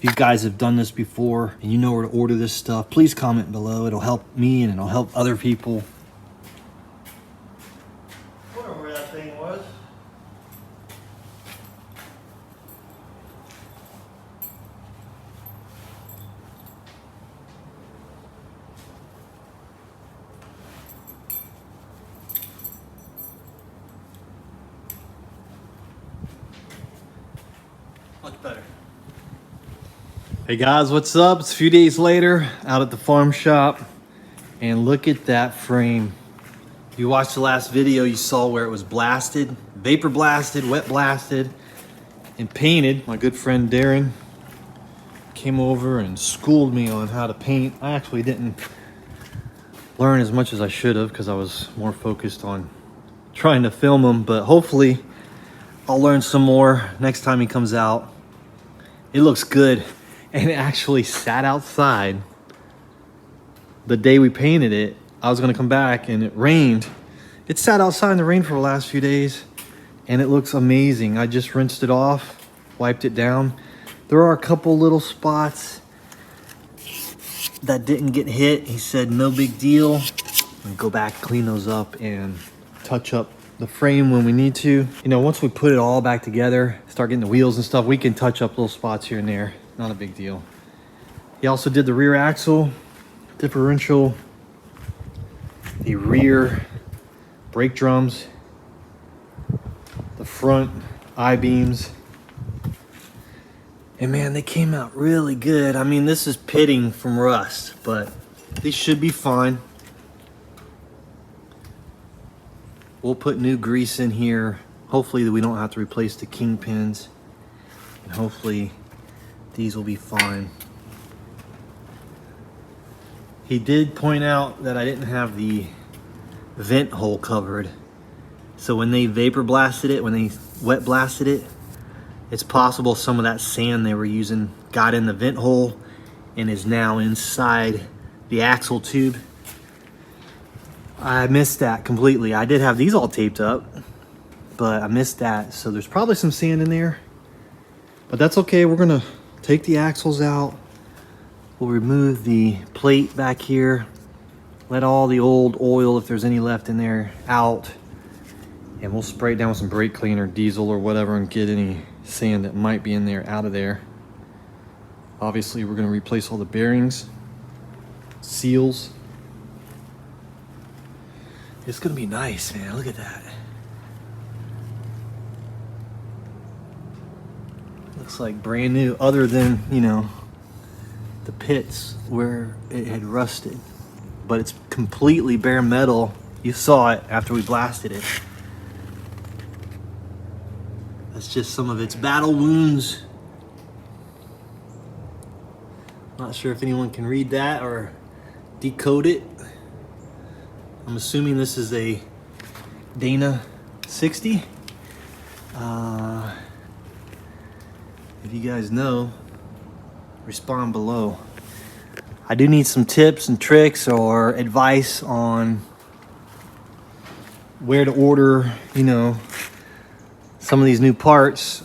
If you guys have done this before and you know where to order this stuff, please comment below. It'll help me and it'll help other people. I wonder where that thing was. Much better. Hey guys, what's up? It's a few days later out at the farm shop, and look at that frame. If you watched the last video, you saw where it was blasted, vapor blasted, wet blasted, and painted. My good friend Darren came over and schooled me on how to paint. I actually didn't learn as much as I should have because I was more focused on trying to film him, but hopefully I'll learn some more next time he comes out. It looks good. And it actually sat outside the day we painted it. I was gonna come back and it rained. It sat outside in the rain for the last few days and it looks amazing. I just rinsed it off, wiped it down. There are a couple little spots that didn't get hit. He said no big deal. And go back, clean those up and touch up the frame when we need to. You know, once we put it all back together, start getting the wheels and stuff, we can touch up little spots here and there. Not a big deal. He also did the rear axle, differential, the rear brake drums, the front I-beams. And man, they came out really good. I mean, this is pitting from rust, but these should be fine. We'll put new grease in here. Hopefully we don't have to replace the kingpins. And hopefully these will be fine. He did point out that I didn't have the vent hole covered. So when they vapor blasted it, when they wet blasted it, it's possible some of that sand they were using got in the vent hole and is now inside the axle tube. I missed that completely. I did have these all taped up, but I missed that. So there's probably some sand in there, but that's okay. We're gonna take the axles out. We'll remove the plate back here. Let all the old oil, if there's any left in there, out. And we'll spray it down with some brake cleaner, diesel or whatever, and get any sand that might be in there out of there. Obviously, we're gonna replace all the bearings, seals. It's gonna be nice, man. Look at that. Looks like brand new, other than, you know, the pits where it had rusted. But it's completely bare metal. You saw it after we blasted it. That's just some of its battle wounds. Not sure if anyone can read that or decode it. I'm assuming this is a Dana 60. If you guys know, respond below. I do need some tips and tricks or advice on where to order, you know, some of these new parts.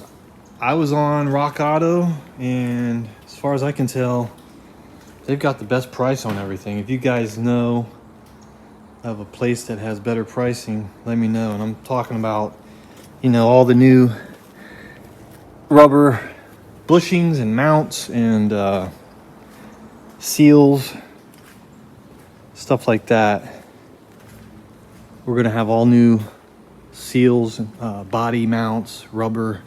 I was on Rock Auto, and as far as I can tell, they've got the best price on everything. If you guys know of a place that has better pricing, let me know. And I'm talking about, you know, all the new rubber bushings and mounts and seals, stuff like that. We're gonna have all new seals, body mounts, rubber.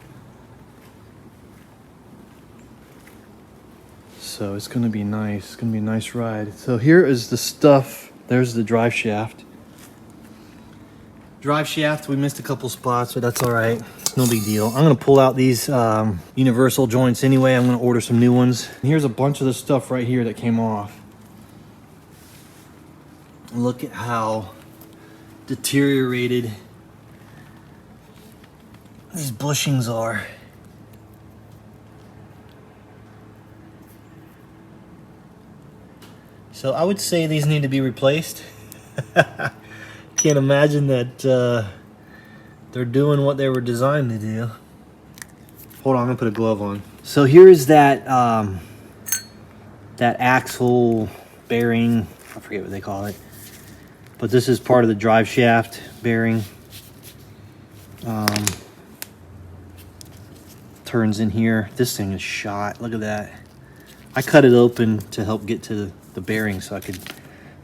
So it's gonna be nice. It's gonna be a nice ride. So here is the stuff. There's the drive shaft. Drive shaft, we missed a couple spots, but that's all right. No big deal. I'm gonna pull out these universal joints anyway. I'm gonna order some new ones. And here's a bunch of the stuff right here that came off. Look at how deteriorated these bushings are. So I would say these need to be replaced. Can't imagine that they're doing what they were designed to do. Hold on, I'm gonna put a glove on. So here's that that axle bearing. I forget what they call it, but this is part of the drive shaft bearing. Turns in here. This thing is shot. Look at that. I cut it open to help get to the bearing so I could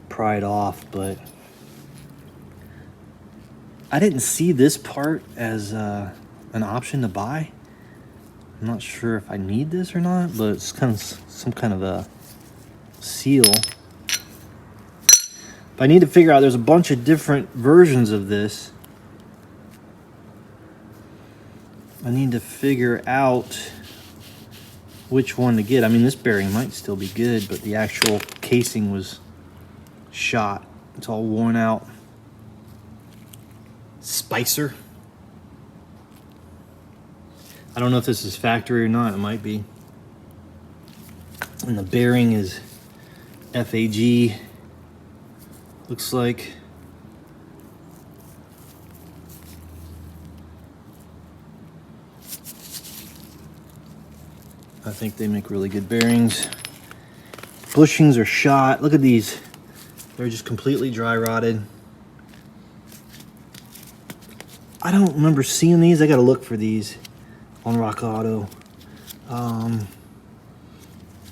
pry it off, but I didn't see this part as an option to buy. I'm not sure if I need this or not, but it's kind of some kind of a seal. But I need to figure out, there's a bunch of different versions of this. I need to figure out which one to get. I mean, this bearing might still be good, but the actual casing was shot. It's all worn out. Spicer. I don't know if this is factory or not. It might be. And the bearing is FAG. Looks like. I think they make really good bearings. Bushings are shot. Look at these. They're just completely dry rotted. I don't remember seeing these. I gotta look for these on Rock Auto. I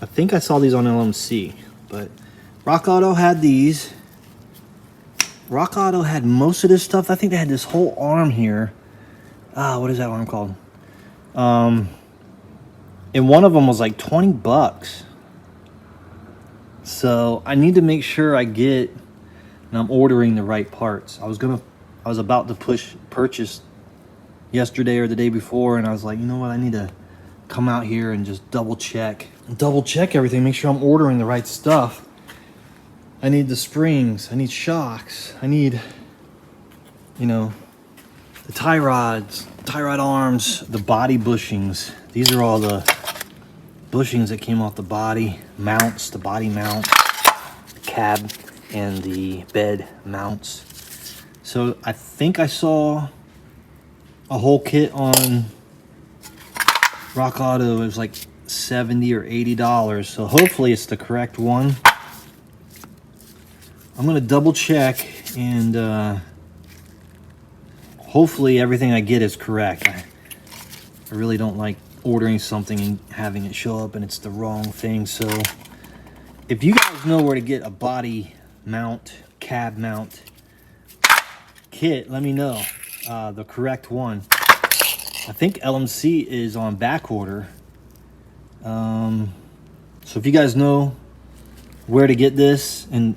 think I saw these on LMC, but Rock Auto had these. Rock Auto had most of this stuff. I think they had this whole arm here. What is that arm called? And one of them was like 20 bucks. So I need to make sure I get, and I'm ordering the right parts. I was about to purchase yesterday or the day before, and I was like, you know what, I need to come out here and just double check everything, make sure I'm ordering the right stuff. I need the springs, I need shocks, I need, you know, the tie rods, tie rod arms, the body bushings. These are all the bushings that came off the body mounts, the body mount, the cab, and the bed mounts. So I think I saw a whole kit on Rock Auto. It was like $70 or $80. So hopefully it's the correct one. I'm gonna double check, and hopefully everything I get is correct. I really don't like ordering something and having it show up and it's the wrong thing. So if you guys know where to get a body mount, cab mount kit, let me know the correct one. I think LMC is on back order. So if you guys know where to get this and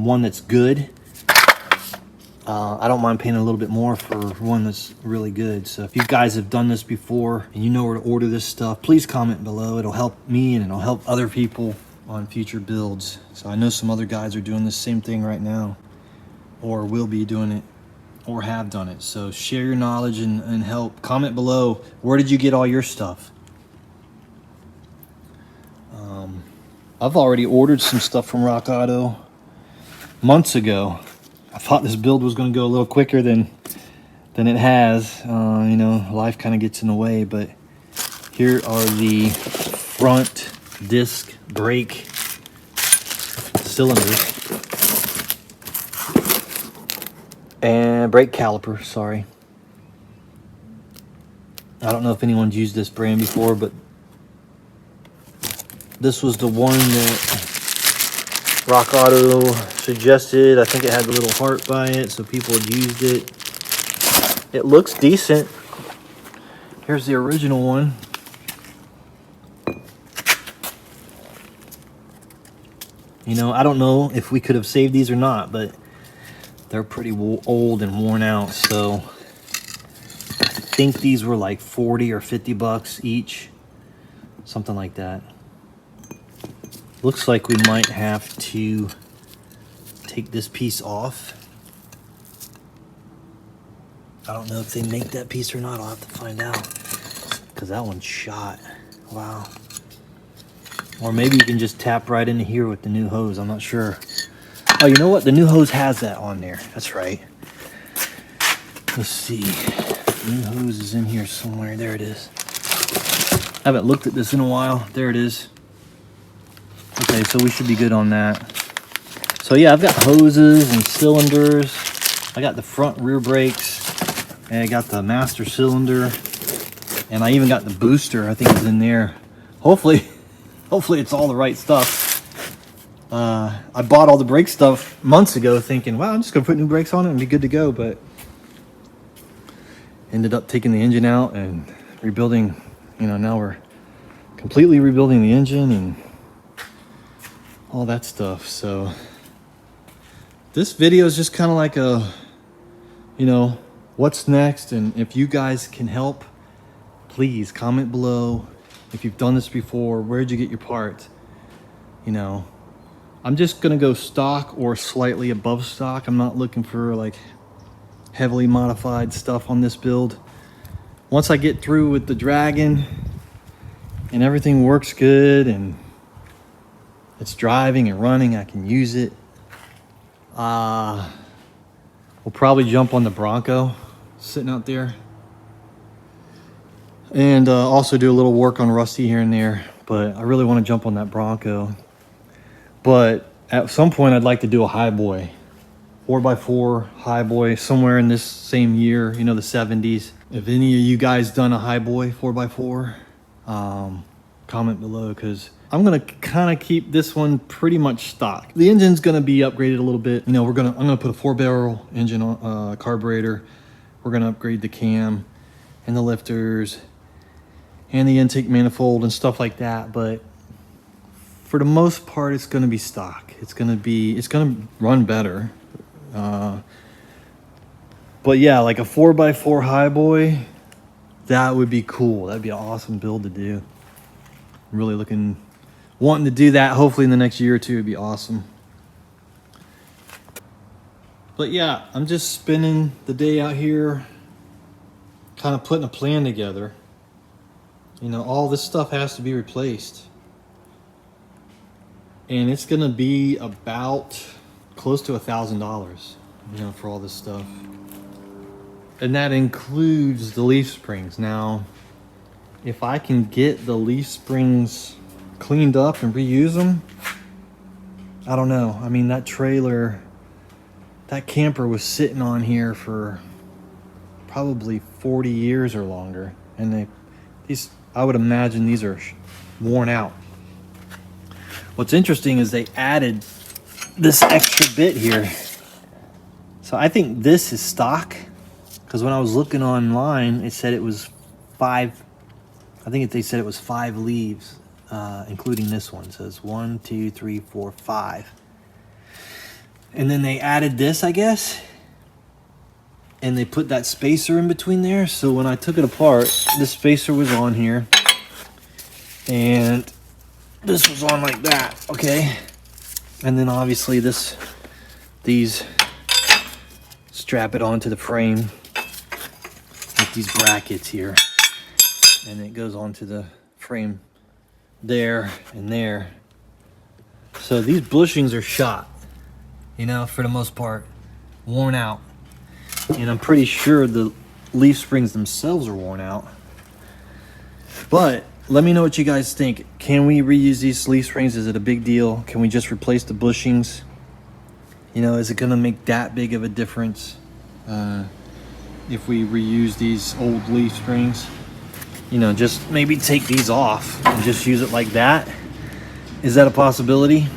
one that's good, I don't mind paying a little bit more for one that's really good. So if you guys have done this before and you know where to order this stuff, please comment below. It'll help me and it'll help other people on future builds. So I know some other guys are doing the same thing right now, or will be doing it, or have done it. So share your knowledge and help. Comment below, where did you get all your stuff? I've already ordered some stuff from Rock Auto months ago. I thought this build was going to go a little quicker than it has. You know, life kind of gets in the way, but here are the front disc brake cylinders and brake caliper, sorry. I don't know if anyone's used this brand before, but this was the one that Rock Auto suggested. I think it had the little heart by it, so people had used it. It looks decent. Here's the original one. You know, I don't know if we could have saved these or not, but they're pretty old and worn out. So I think these were like 40 or 50 bucks each, something like that. Looks like we might have to take this piece off. I don't know if they make that piece or not. I'll have to find out, because that one's shot. Wow. Or maybe you can just tap right into here with the new hose. I'm not sure. Oh, you know what? The new hose has that on there. That's right. Let's see. The new hose is in here somewhere. There it is. I haven't looked at this in a while. There it is. Okay, so we should be good on that. So yeah, I've got hoses and cylinders. I got the front rear brakes, and I got the master cylinder, and I even got the booster. I think it's in there. Hopefully it's all the right stuff. I bought all the brake stuff months ago thinking, wow, I'm just gonna put new brakes on it and be good to go, but ended up taking the engine out and rebuilding. You know, now we're completely rebuilding the engine and all that stuff. So this video is just kind of like a, you know, what's next. And if you guys can help, please comment below. If you've done this before, where'd you get your parts? You know, I'm just gonna go stock or slightly above stock. I'm not looking for like heavily modified stuff on this build. Once I get through with the Dragon and everything works good and it's driving and running, I can use it. We'll probably jump on the Bronco sitting out there. And also do a little work on Rusty here and there. But I really want to jump on that Bronco. But at some point I'd like to do a highboy. 4x4 highboy somewhere in this same year, you know, the 70s. If any of you guys done a highboy 4x4, comment below, because I'm gonna kind of keep this one pretty much stock. The engine's gonna be upgraded a little bit. You know, I'm gonna put a 4-barrel engine on carburetor. We're gonna upgrade the cam and the lifters and the intake manifold and stuff like that. But for the most part, it's gonna be stock. It's gonna run better. But yeah, like a 4x4 highboy, that would be cool. That'd be an awesome build to do. I'm really wanting to do that. Hopefully in the next year or two, it'd be awesome. But yeah, I'm just spending the day out here, kind of putting a plan together. You know, all this stuff has to be replaced. And it's gonna be about close to $1,000, you know, for all this stuff. And that includes the leaf springs. Now, if I can get the leaf springs cleaned up and reuse them, I don't know. I mean, that trailer, that camper was sitting on here for probably 40 years or longer. And I would imagine these are worn out. What's interesting is they added this extra bit here. So I think this is stock, because when I was looking online, it said it was 5. I think they said it was 5 leaves, including this one. It says 1, 2, 3, 4, 5. And then they added this, I guess, and they put that spacer in between there. So when I took it apart, this spacer was on here, and this was on like that, okay? And then obviously these strap it onto the frame with these brackets here, and it goes onto the frame there and there. So these bushings are shot, you know, for the most part, worn out. And I'm pretty sure the leaf springs themselves are worn out. But let me know what you guys think. Can we reuse these leaf springs? Is it a big deal? Can we just replace the bushings? You know, is it gonna make that big of a difference if we reuse these old leaf springs? You know, just maybe take these off and just use it like that. Is that a possibility?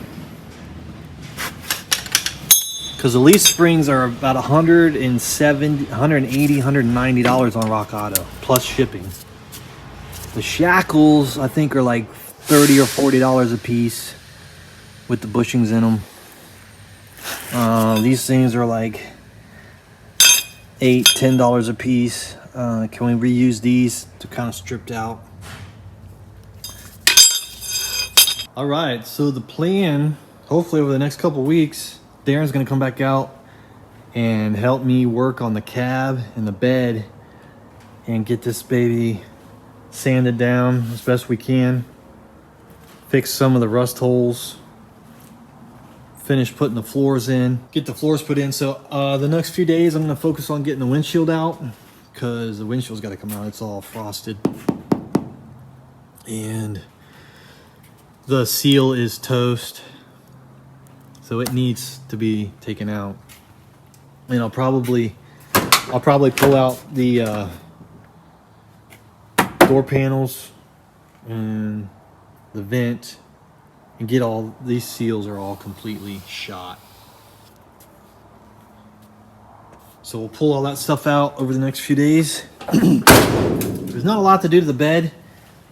Because the leaf springs are about $170, $180, $190 on Rock Auto, plus shipping. The shackles, I think, are like $30 or $40 a piece with the bushings in them. These things are like $8, $10 a piece. Can we reuse these to kind of stripped out? All right, so the plan, hopefully over the next couple weeks, Darren's gonna come back out and help me work on the cab and the bed and get this baby sanded down as best we can, fix some of the rust holes, finish putting the floors in, get the floors put in. So the next few days I'm gonna focus on getting the windshield out, because the windshield's got to come out. It's all frosted. and the seal is toast, so it needs to be taken out. And I'll probably pull out the door panels and the vent and get all these seals are all completely shot. So we'll pull all that stuff out over the next few days. There's not a lot to do to the bed.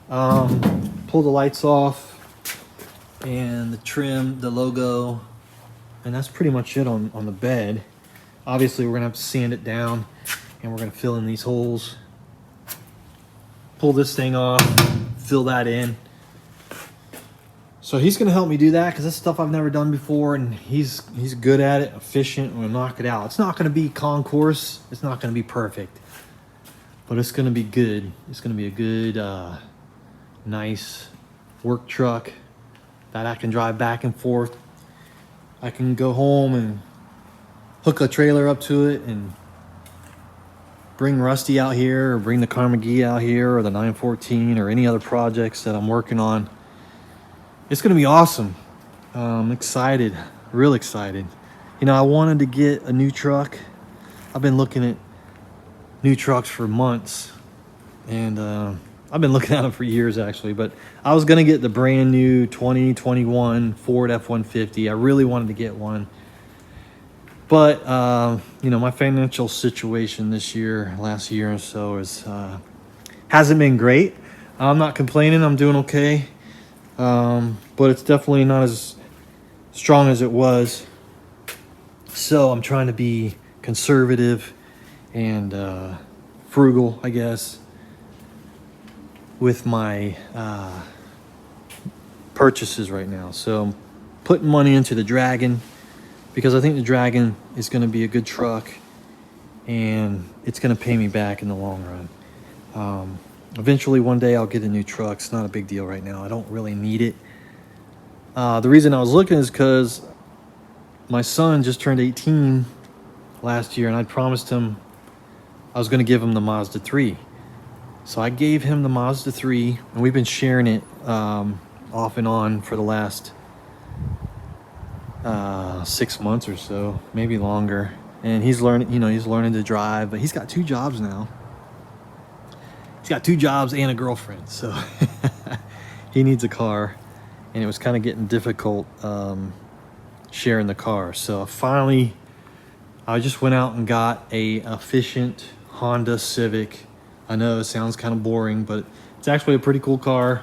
Pull the lights off and the trim, the logo, and that's pretty much it on the bed. Obviously, we're gonna have to sand it down and we're gonna fill in these holes. Pull this thing off, fill that in. So he's gonna help me do that because that's stuff I've never done before, and he's good at it, efficient, and we'll knock it out. It's not gonna be concourse, it's not gonna be perfect, but it's gonna be good. It's gonna be a good, nice work truck that I can drive back and forth. I can go home and hook a trailer up to it and bring Rusty out here, or bring the Car McGee out here, or the 914, or any other projects that I'm working on. It's gonna be awesome. I'm excited, real excited. You know, I wanted to get a new truck. I've been looking at new trucks for months, and I've been looking at them for years actually, but I was gonna get the brand new 2021 Ford F-150. I really wanted to get one. But, you know, my financial situation this year, last year or so, hasn't been great. I'm not complaining, I'm doing okay. But it's definitely not as strong as it was. So I'm trying to be conservative and frugal, I guess, with my purchases right now. So I'm putting money into the Dragon because I think the Dragon is going to be a good truck and it's going to pay me back in the long run. Eventually one day I'll get a new truck. It's not a big deal right now. I don't really need it. The reason I was looking is because my son just turned 18 last year, and I promised him I was going to give him the Mazda 3. So I gave him the Mazda 3, and we've been sharing it off and on for the last 6 months or so, maybe longer. And he's learning, you know, he's learning to drive, but he's got 2 jobs now. He's got 2 jobs and a girlfriend, so he needs a car, and it was kind of getting difficult sharing the car. So finally, I just went out and got a efficient Honda Civic. I know it sounds kind of boring, but it's actually a pretty cool car.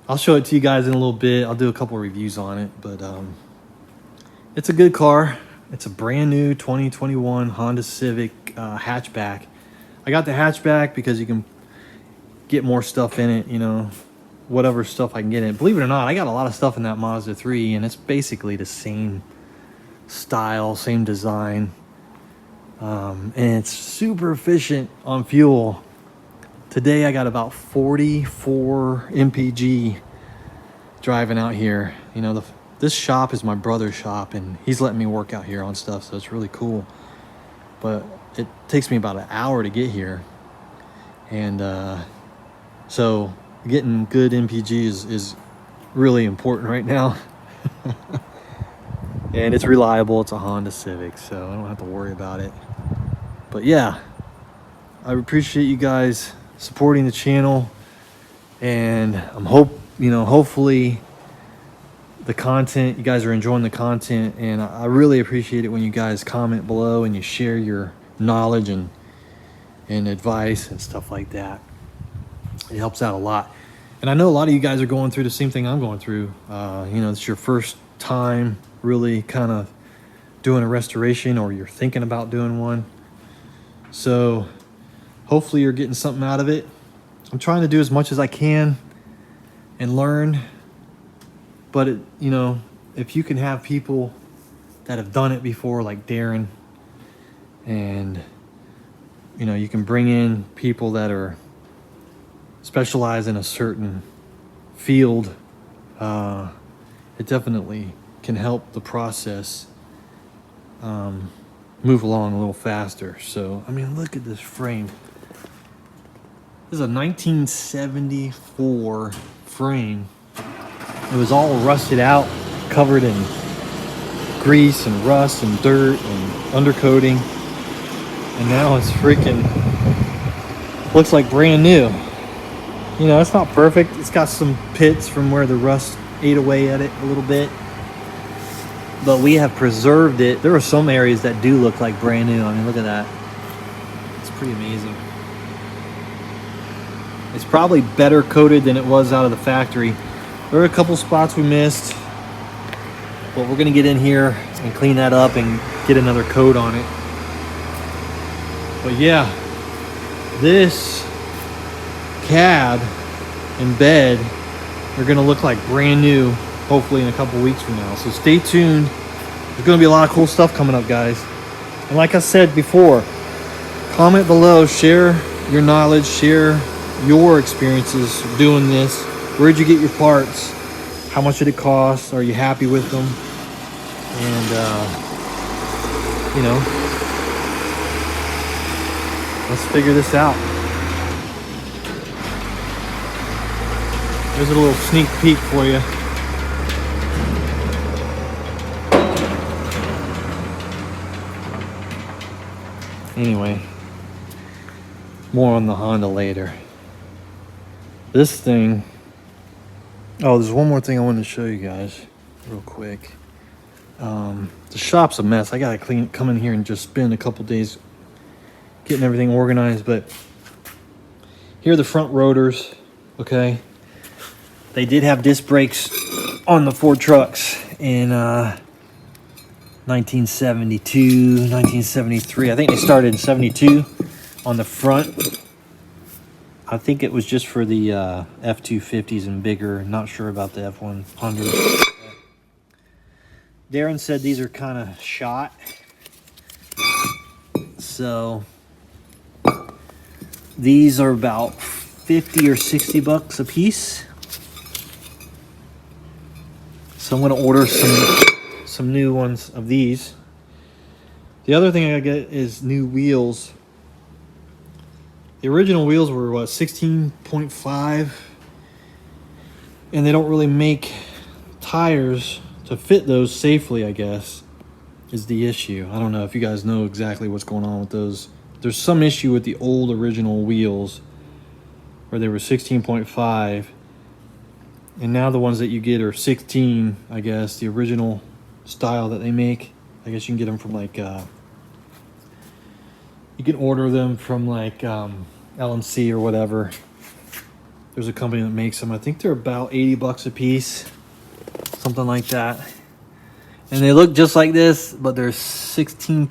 I'll show it to you guys in a little bit. I'll do a couple of reviews on it, but it's a good car. It's a brand new 2021 Honda Civic hatchback. I got the hatchback because you can get more stuff in it, you know, whatever stuff I can get in it. Believe it or not, I got a lot of stuff in that Mazda 3, and it's basically the same style, same design, and it's super efficient on fuel. Today I got about 44 mpg driving out here. You know, this shop is my brother's shop, and he's letting me work out here on stuff, so it's really cool. But it takes me about an hour to get here, and so getting good MPG is really important right now. And it's reliable. It's a Honda Civic, so I don't have to worry about it. But yeah, I appreciate you guys supporting the channel, and hopefully the content, you guys are enjoying the content, and I really appreciate it when you guys comment below and you share your knowledge and advice and stuff like that. It helps out a lot. And I know a lot of you guys are going through the same thing I'm going through. You know, it's your first time really kind of doing a restoration, or you're thinking about doing one. So hopefully you're getting something out of it. I'm trying to do as much as I can and learn. But, you know, if you can have people that have done it before, like Darren, and, you know, you can bring in people that are specialized in a certain field, it definitely can help the process move along a little faster. So, I mean, look at this frame. This is a 1974 frame. It was all rusted out, covered in grease and rust and dirt and undercoating. And now it's freaking, looks like brand new. You know, it's not perfect. It's got some pits from where the rust ate away at it a little bit. But we have preserved it. There are some areas that do look like brand new. I mean, look at that. It's pretty amazing. It's probably better coated than it was out of the factory. There are a couple spots we missed, but we're gonna get in here and clean that up and get another coat on it. But yeah, this cab and bed are gonna look like brand new, hopefully in a couple weeks from now. So stay tuned. There's gonna be a lot of cool stuff coming up, guys. And like I said before, comment below, share your knowledge, share your experiences doing this. Where'd you get your parts? How much did it cost? Are you happy with them? And you know, let's figure this out. There's a little sneak peek for you. Anyway, more on the Honda later. This thing, oh, there's one more thing I wanted to show you guys real quick. The shop's a mess. I gotta come in here and just spend a couple days getting everything organized. But here are the front rotors, okay? They did have disc brakes on the Ford trucks in 1972, 1973. I think they started in 72 on the front. I think it was just for the F250s and bigger. Not sure about the F100. Darren said these are kind of shot. So these are about 50 or 60 bucks a piece. So I'm gonna order some new ones of these. The other thing I get is new wheels. The original wheels were what, 16.5, and they don't really make tires to fit those safely, I guess, is the issue. I don't know if you guys know exactly what's going on with those. There's some issue with the old original wheels where they were 16.5, and now the ones that you get are 16, I guess, the original style that they make. I guess you can get them from like you can order them from like LMC or whatever. There's a company that makes them. I think they're about 80 bucks a piece, something like that. And they look just like this, but they're 16,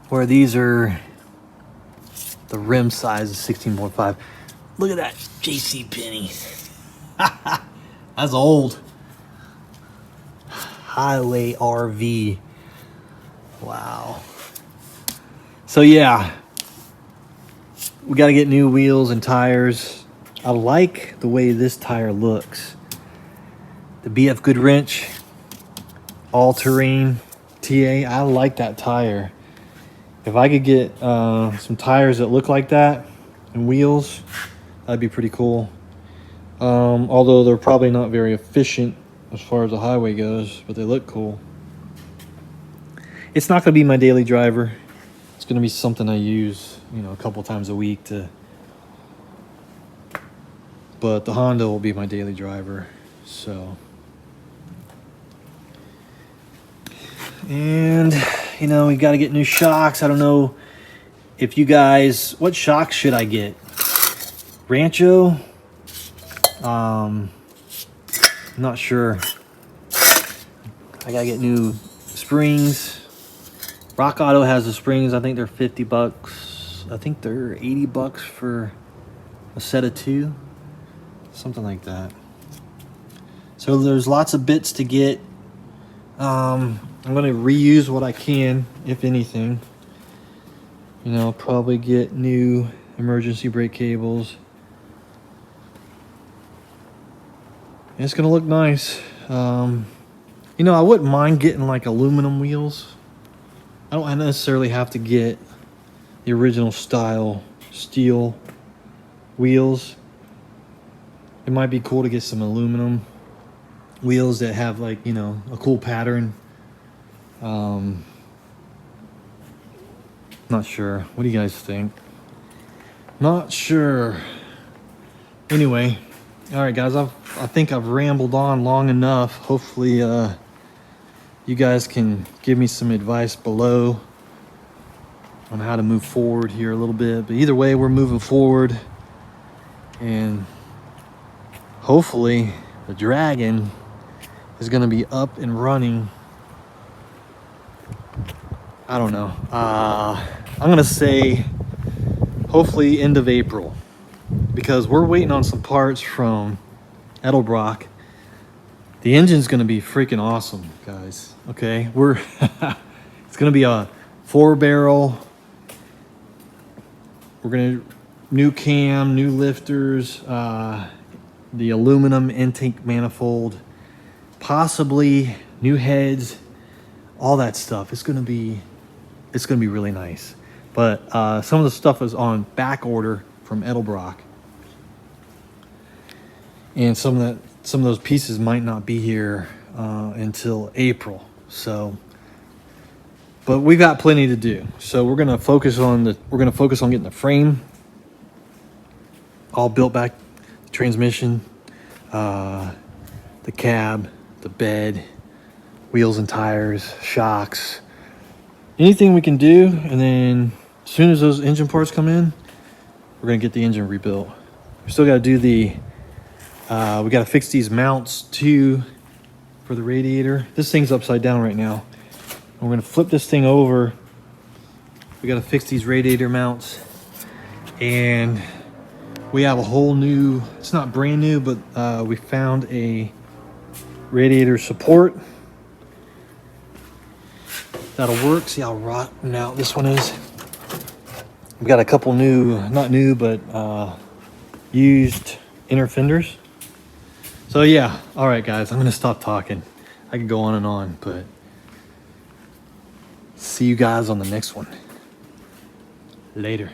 where these are, the rim size is 16.5. Look at that JCPenney. That's old. Highway RV. Wow. So yeah, we got to get new wheels and tires. I like the way this tire looks. The BF Goodwrench all-terrain TA. I like that tire. If I could get some tires that look like that and wheels, that'd be pretty cool. Although they're probably not very efficient as far as the highway goes, but they look cool. It's not going to be my daily driver. It's going to be something I use, you know, a couple times a week but the Honda will be my daily driver. So, and you know, we got to get new shocks. I don't know if you guys, what shocks should I get? Rancho? Not sure. I gotta get new springs. Rock Auto has the springs. I think they're 50 bucks. I think they're 80 bucks for a set of 2. Something like that. So there's lots of bits to get. I'm gonna reuse what I can, if anything. You know, probably get new emergency brake cables. And it's gonna look nice. You know, I wouldn't mind getting like aluminum wheels. I don't necessarily have to get the original style steel wheels. It might be cool to get some aluminum wheels that have, like, you know, a cool pattern. Not sure. What do you guys think? Not sure. Anyway, all right, guys, I think I've rambled on long enough. Hopefully you guys can give me some advice below on how to move forward here a little bit. But either way, we're moving forward, and hopefully the Dragon is going to be up and running. I don't know. I'm going to say hopefully end of April, because we're waiting on some parts from Edelbrock. The engine's going to be freaking awesome, guys. Okay, it's going to be a 4-barrel. We're going to new cam, new lifters, the aluminum intake manifold, possibly new heads, all that stuff. It's going to be really nice. But some of the stuff is on back order from Edelbrock, and some of those pieces might not be here until April. So, but we've got plenty to do. So we're gonna focus on getting the frame all built back, the transmission, the cab, the bed, wheels and tires, shocks, anything we can do. And then as soon as those engine parts come in, we're gonna get the engine rebuilt. We still gotta do we gotta fix these mounts too for the radiator. This thing's upside down right now. We're gonna flip this thing over. We gotta fix these radiator mounts, and we have a whole new, it's not brand new, but we found a radiator support that'll work. See how rotten out this one is? We got a couple new, not new, but used inner fenders. So yeah, all right, guys, I'm gonna stop talking. I could go on and on, but see you guys on the next one. Later.